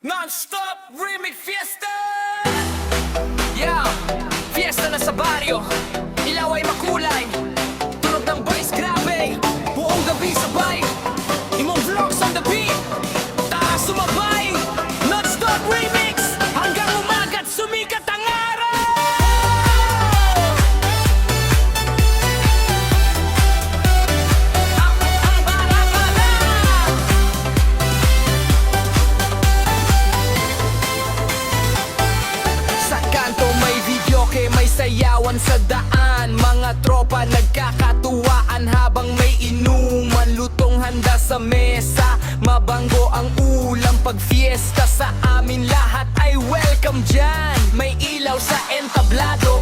Non-stop remix fiesta! Yeah, fiesta na sa baryo. Ilaw ay makulay. Tunog ng bass, grabe. Buong gabi sabay. Imong vlogs on the beat. Taas sumabay. Non-stop remix. Hanggang umaga't sumikat ang araw. Ang bara-bara. Sa kanto may videoke, may sayawan sa daan. Mga tropa nagkakatuwaan habang may inuman. Lutong handa sa mesa, mabango ang ulam. Pag fiesta sa amin lahat ay welcome dyan. May ilaw sa entablado,